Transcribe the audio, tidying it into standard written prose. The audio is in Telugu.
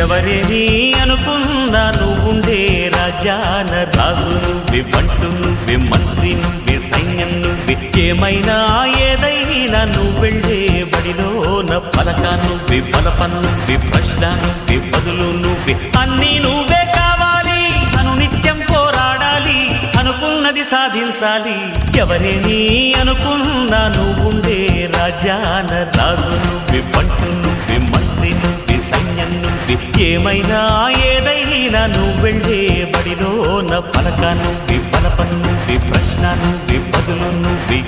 ఎవరేని అనుకున్నా నువ్వుండే రాజాన రాజు నువ్వే, పంటు నువ్వే, మంత్రి నువ్వే, సైన్యం నువ్వే, ఏమైనా ఏదైనా నువ్వెళ్ళే బడిలోన పలక నువ్వే, పలప నువ్వే, ప్రశ్న నువ్వే, బదులు నువ్వే, అన్నీ నువ్వే కావాలి. అనునిత్యం పోరాడాలి, అనుకున్నది సాధించాలి. ఎవరేని అనుకున్నా నువ్వుండే రాజాన రాజు నువ్వే, పంటు నువ్వే, మంత్రి నువ్వే, సైన్యం నువ్వే, ఏమైనా ఏదైనా నువ్వెళ్ళే బడిలోన పలక నువ్వే, పలప నువ్వే, ప్రశ్న నువ్వే, బదులు నువ్వే.